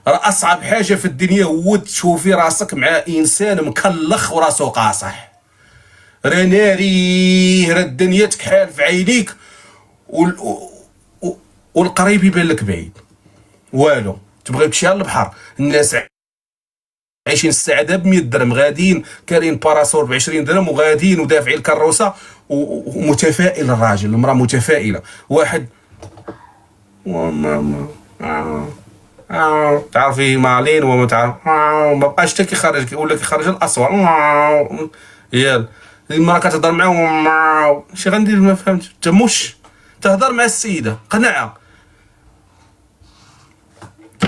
راه اصعب حاجه في الدنيا هو تشوفي راسك مع انسان مكلخ وراسو قاصح. راه ناري، راه الدنيا تكحال في عينيك والقريب يبان لك بعيد. والو تبغي تمشي على البحر، الناس عايشين السعاده ب 100 درهم، غاديين كارين باراسول ب 20 درهم وغاديين ودافعين الكروسه ومتفائل. الراجل المراه متفائله. واحد تعرفي مالين وما تعرف ما بقاش حتى كيخرج ولا كيخرج الاصوات. يال المراه كتهضر معاه شي غندير ما فهمتش. تموش تهضر مع السيده قناعه.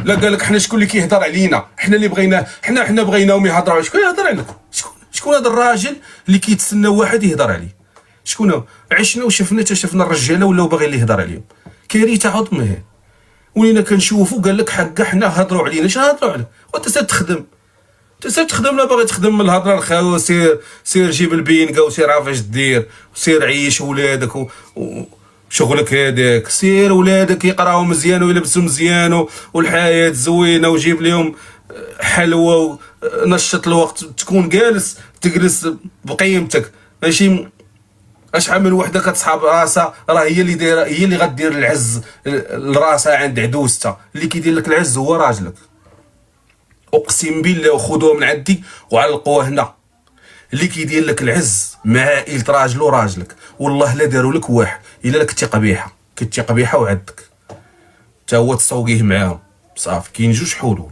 لا قال لك حنا شكون اللي كيهضر علينا، حنا اللي بغيناه، حنا بغيناهم يهضروا. شكون يهضر عليك؟ شكون هذا الراجل اللي كيتسنى واحد يهضر عليه؟ شكون هو؟ عشنا وشفنا شفنا الرجاله ولاو باغي اللي يهضر عليهم. كارثه عظمى. ولينا كنشوفوا قال لك حقا حنا هضروا علينا. اش هضروا عليك؟ وانت تخدم لا باغي تخدم من الهضره الخاوه. سير جيب البينكا وسير عارف اش دير وسير عيش ولادك وشغلك هذاك. سير ولادك يقراو مزيان ويلبسوا مزيان والحياه زوينه وجيب لهم حلوه ونشط الوقت. تكون تجلس بقيمتك. ماشي اشحال من وحده كتصحاب راسها راه هي اللي دايره، هي اللي غدير العز لراسها عند عدوستها. اللي كيدير لك العز هو راجلك. اقسم بالله وخذوها من عندي وعلقوها هنا. اللي كيدير لك العز مع عائله راجل وراجلك والله لا داروا لك واحد الا كنتي قبيحه. كنتي قبيحه وعدك حتى هو تسوقيه معاهم. صافي كاين جوج حلول،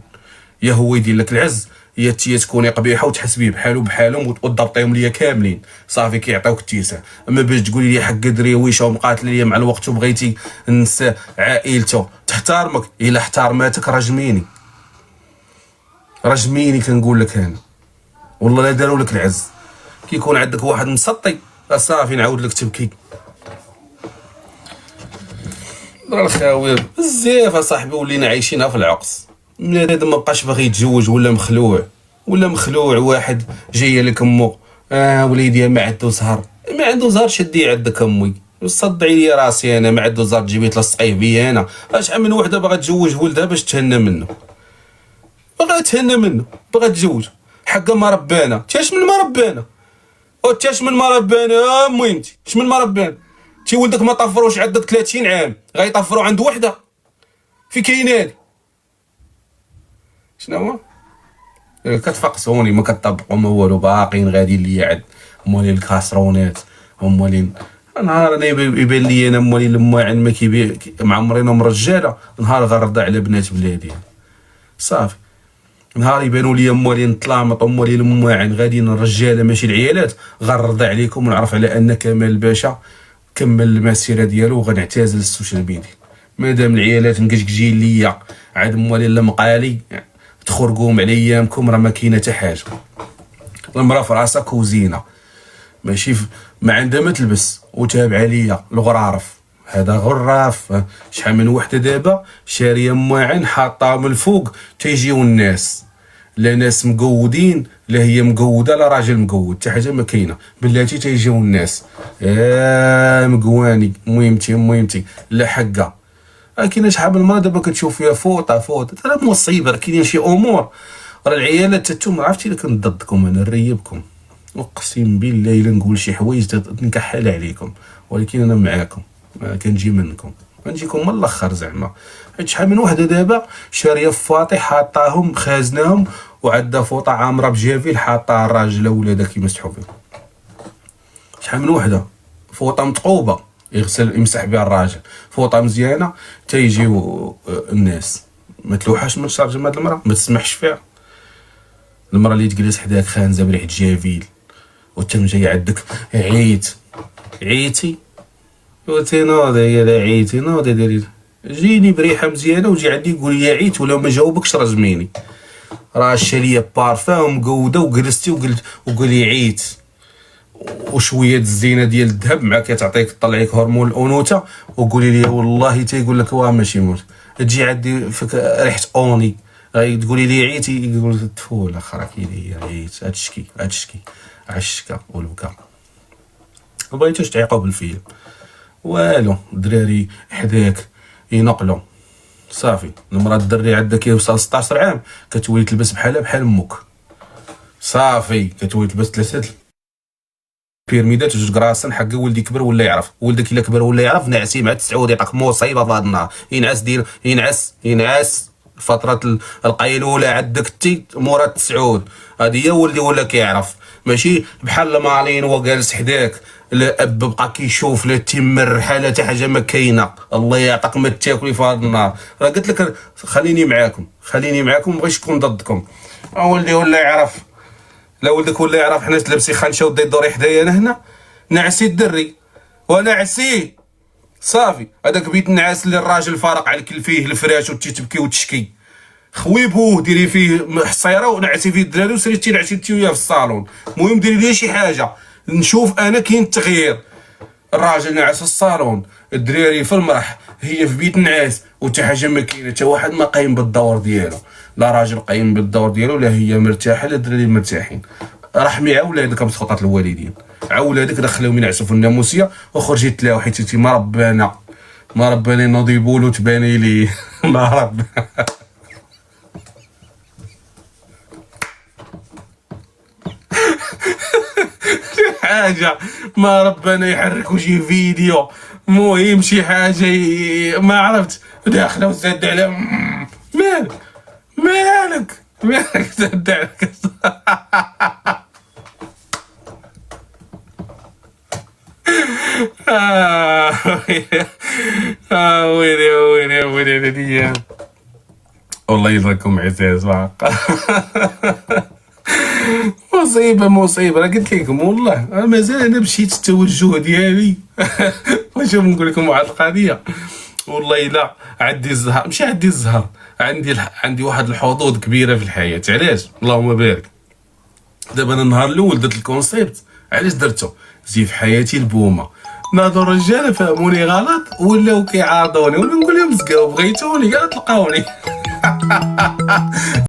يا هو يدير لك العز يا تكوني قبيحه وتحسبيه بحالو بحالهم وتضبطيهم ليا كاملين. صافي كيعطيوك التيسان. اما باش تقولي لي حق دريويشه ومقاتل ليا مع الوقت وبغيتي ننسى عائلته تحترمك، الا احترماتك رجميني كنقول لك انا والله لا داروا لك العز. كيكون عندك واحد مسطي صافي نعاود لك تبكي. راه الخاوي بزاف اصاحبي ولينا عايشينها في العقص. بنادم ما بقاش باغي يتزوج ولا مخلوع. واحد جايه لك امو وليدي ما عنده زهر شدي عندك امي صدعي لي راسي انا ما عنده زهر تجيبي تلصقيه بيا انا. شحال من وحده باغا تزوج ولدها باش تهنى منه، باغا تزوج حقا ما ربانا. تاش من ما ربانا مهمتي اش من ما ربانا. تي ولدك ما طفروش عندك 30 عام غيطفروا عند وحده في كاين هادي. شنو هو كتفقسوني ما كتطبقوا ما والو باقيين غاديين ليا عند مولين الكاسرونات ومولين. نهار انا يبان لي انا مولين الماعن ما كيبيع معمرينهم رجاله. نهار غنرضى على بنات بلادي صافي. نهار يبانوا لي مولين الطلامط ومولين الماعن غاديين الرجاله ماشي العيالات غنرضى عليكم ونعرف على ان كمال الباشا كمل المسيره ديالو وغنعتزل السوشيال ميديا. مادام العيالات مكجكجين ليا عاد مولين المقالي تخرجوهم على ايامكم راه ما كاينه حتى حاجه. المراه في راسها كوزينه ماشي ما عندها ما تلبس وتابعه ليا الغرارف. هذا غراف. شحال من وحده دابا شاريه ماعن حاطه من الفوق تيجيو الناس لا ناس مقودين لا هي مقوده لا راجل مقود حتى حاجه ما كاينه. بلاتي تيجيو الناس مقواني مهمتي لا حقه. كاين شحال من المرض دابا كتشوف فيها فوطه راه مصيبه. كاينين شي امور راه العيالات تتوما عرفتي الا كنت ضدكم انا نريبكم. اقسم بالله الا نقول شي حوايج نكحل عليكم ولكن انا معاكم كنجي منكم كنجيكم من الاخر زعما. حيت شحال من وحده دابا شاريه فاطي حاطاهم خازناهم وعندها فوطه عامره بجافيل حاطاها الراجل ولادها كيمسحوا فيهم. شحال من وحده فوطه متقوبه يمسح بها الراجل فوطه مزيانه تيجيو الناس ما تلوحاش من شرج هاد المراه ما تسمحش فيها. المراه اللي تجلس حداك خانزه بريحه جافيل وتم جاي عندك عيتي قلتي نوضي لا عيتي نوضي ديري جيني بريحه مزيانه وجي عندي يقول لي عيت ولا ما جاوبكش رجميني. راه شاريه بارفان ومقوده وجلستي وقول لي عيت وشويه الزينه ديال الذهب معاك تعطيك طلعيك هرمون الانوثه وقولي لي والله تيقول لك واه ماشي موت. تجي عندي فيك ريحه اوني تقولي لي عيتي يقول تفول اخرك لي عيت هادشكي عشكا والبكا. ما بغيتوش تعيقوا بالفيلم والو. الدراري حداك ينقلوا صافي المراه الدري عندها كيوصل 16 عام كتولي تلبس بحال امك. صافي كتولي تلبس 3 بيرميدات وجوج كراسن حق ولدي كبر ولا يعرف. ولدك الا كبر ولا يعرف نعسي مع 9 يعطيك مصيبه في هذا النهار. ينعس دير ينعس فتره القيلوله عندك تي مورا 9 هذه هي ولدي ولا كيعرف. ماشي بحال مالين هو جالس حداك الاب بقى كيشوف لا تمر حاله حتى حاجه ما كاينه. الله يعطيك ما تاكلي في هذا النهار. راه قلت لك خليني معاكم ما بغيتش نكون ضدكم. ولدي ولا يعرف لا ولدك ولا يعرف. حنا تلبسي خنشه ودي دوري حدايا انا هنا نعسي الدري ونعسي صافي. هذاك بيت النعاس اللي الراجل فارق عليك فيه الفراش وتبكي وتشكي خويبوه ديري فيه حصيره ونعسي فيه الدراري وسريتي نعسي انت وياه في الصالون. المهم ديري لي شي حاجه نشوف انا كاين التغيير. الراجل ناعس في الصالون الدراري في المرح هي في بيت النعاس وتا حاجه ما كاينه حتى واحد ما قايم بالدور ديالو. لا راجل قايم بالدور ديالو لا هي مرتاحه لا الدراري مرتاحين. رحمي عولادك بسخطات الوالدين. عولادك دخلهم ينعسوا في الناموسيه وخرجي تلاو حيت انت ما ربنا نوضي بولو تباني لي ما رب حاجه ما ربنا يحرك شي فيديو مهم شي حاجه ما عرفت داخله وزاد على مالك زاد عليك ويلي الايام والله يجزاكم عزاز مصيبه راه قلت لكم والله مازال انا مشيت التوجه ديالي. وشوف نقول لكم واحد القضيه والله لا عندي الزهر ماشي عندي الزهر عندي واحد الحظوظ كبيره في الحياه. علاش اللهم بارك. دابا انا النهار الاول درت الكونسيبت علاش درته زي في حياتي البومه ناضوا الرجاله فهموني غلط ولاو كيعارضوني ولا نقول لهم زكاو بغيتوني كاع تلقاوني.